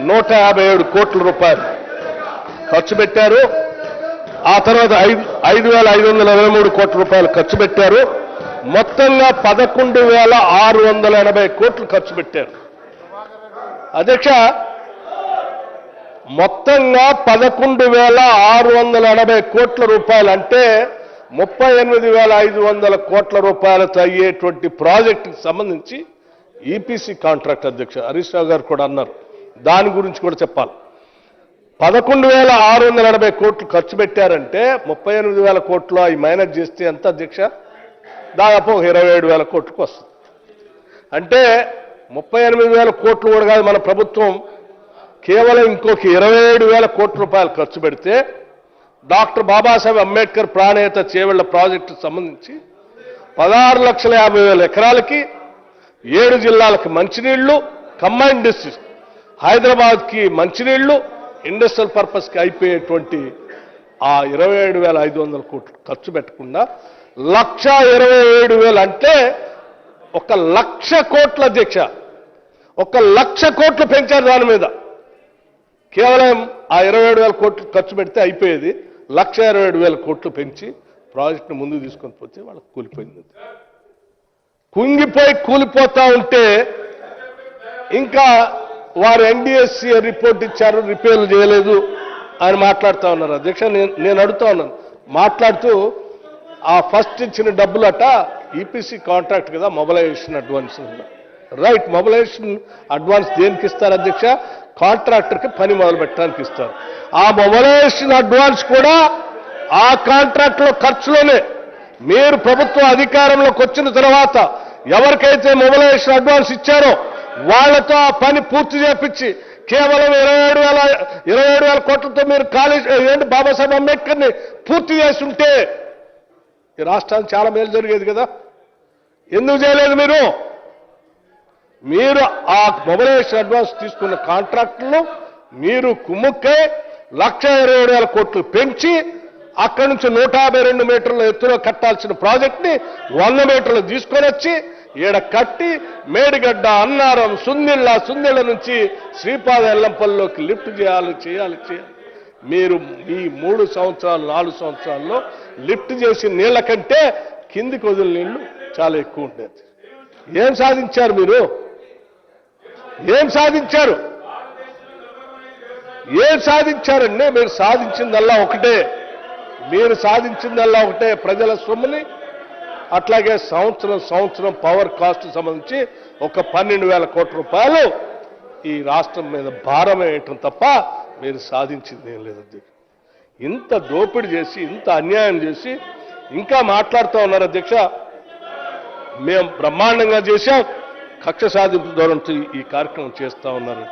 157 కోట్ల రూపాయలు ఖర్చు పెట్టారు. ఆ తర్వాత 5,523 కోట్ల రూపాయలు ఖర్చు పెట్టారు. మొత్తంగా 11,680 కోట్లు ఖర్చు పెట్టారు. అధ్యక్ష, మొత్తంగా 11,680 కోట్ల రూపాయలు అంటే 38,500 కోట్ల రూపాయలతో అయ్యేటువంటి ప్రాజెక్టుకి సంబంధించి ఈపీసీ కాంట్రాక్ట్ అధ్యక్ష హరీష్ రావు గారు కూడా అన్నారు, దాని గురించి కూడా చెప్పాలి. 11,680 కోట్లు ఖర్చు పెట్టారంటే 38,000 కోట్లు అవి మైనస్ చేస్తే ఎంత అధ్యక్ష? దాదాపు 27,000 కోట్లకు వస్తుంది. అంటే 38,000 కోట్లు కూడా కాదు, మన ప్రభుత్వం కేవలం ఇంకొక 27,000 కోట్ల రూపాయలు ఖర్చు పెడితే డాక్టర్ బాబాసాహెబ్ అంబేద్కర్ ప్రాణేత చేవెళ్ల ప్రాజెక్టుకు సంబంధించి 16,50,000 ఎకరాలకి 7 జిల్లాలకు మంచినీళ్లు కంబైన్డ్ డిస్ట్రిక్ట్, హైదరాబాద్కి మంచినీళ్లు ఇండస్ట్రియల్ పర్పస్కి అయిపోయేటువంటి ఆ 27,500 కోట్లు ఖర్చు పెట్టకుండా 1,27,000 అంటే 1,00,000 కోట్ల అధ్యక్ష, 1,00,000 కోట్లు పెంచారు దాని మీద. కేవలం ఆ 27,000 కోట్లు ఖర్చు పెడితే అయిపోయేది, 1,27,000 కోట్లు పెంచి ప్రాజెక్టును ముందుకు తీసుకొని పోతే వాళ్ళకి కూలిపోయింది. కుంగిపోయి కూలిపోతా ఉంటే ఇంకా వారు ఎన్డీఎస్సీ రిపోర్ట్ ఇచ్చారు, రిపేర్లు చేయలేదు అని మాట్లాడుతూ ఉన్నారు. అధ్యక్ష, నేను అడుగుతా ఉన్నాను, మాట్లాడుతూ ఆ ఫస్ట్ ఇచ్చిన డబ్బులట ఈపీసీ కాంట్రాక్ట్ కదా, mobilisation advance. Right, mobilisation advance దేనికి ఇస్తారు అధ్యక్ష? కాంట్రాక్టర్కి పని మొదలు పెట్టడానికి ఇస్తారు. ఆ మొబిలైజేషన్ అడ్వాన్స్ కూడా ఆ కాంట్రాక్ట్లో ఖర్చులోనే మీరు ప్రభుత్వం అధికారంలోకి వచ్చిన తర్వాత ఎవరికైతే మొబిలైజేషన్ అడ్వాన్స్ ఇచ్చారో వాళ్లతో ఆ పని పూర్తి చేపించి కేవలం 27,000 కోట్లతో మీరు కాలేజ్ ఏంటి బాబాసాహెబ్ అంబేద్కర్ని పూర్తి చేసి ఉంటే ఈ రాష్ట్రానికి చాలా మేలు జరిగేది కదా. ఎందుకు చేయలేదు మీరు? మీరు ఆ మొబిలైజేషన్ అడ్వాన్స్ తీసుకున్న కాంట్రాక్టులను మీరు కుమ్ముక్కై 1,27,000 కోట్లు పెంచి అక్కడి నుంచి 152 మీటర్ల ఎత్తులో కట్టాల్సిన ప్రాజెక్ట్ని 100 మీటర్లు తీసుకొని వచ్చి ఈడ కట్టి మేడిగడ్డ, అన్నారం, సుందిళ్ళ నుంచి శ్రీపాద ఎల్లంపల్లిలోకి లిఫ్ట్ చేయాలి. మీరు ఈ 3 సంవత్సరాలు 4 సంవత్సరాల్లో లిఫ్ట్ చేసి నీళ్ల కంటే కిందికి వదిలిన నీళ్లు చాలా ఎక్కువ ఉండేది. ఏం సాధించారు మీరు? ఏం సాధించారండి? మీరు సాధించిందల్లా ఒకటే, ప్రజల సొమ్ముని అట్లాగే సంవత్సరం పవర్ కాస్ట్ సంబంధించి ఒక 12,000 కోట్ల రూపాయలు ఈ రాష్ట్రం మీద భారం వేయటం తప్ప మీరు సాధించింది ఏం లేదు. ఇంత దోపిడీ చేసి, ఇంత అన్యాయం చేసి ఇంకా మాట్లాడుతూ ఉన్నారు అధ్యక్ష. మేము బ్రహ్మాండంగా చేశాం, కక్ష సాధింపు ధోరణితో ఈ కార్యక్రమం చేస్తూ ఉన్నారు.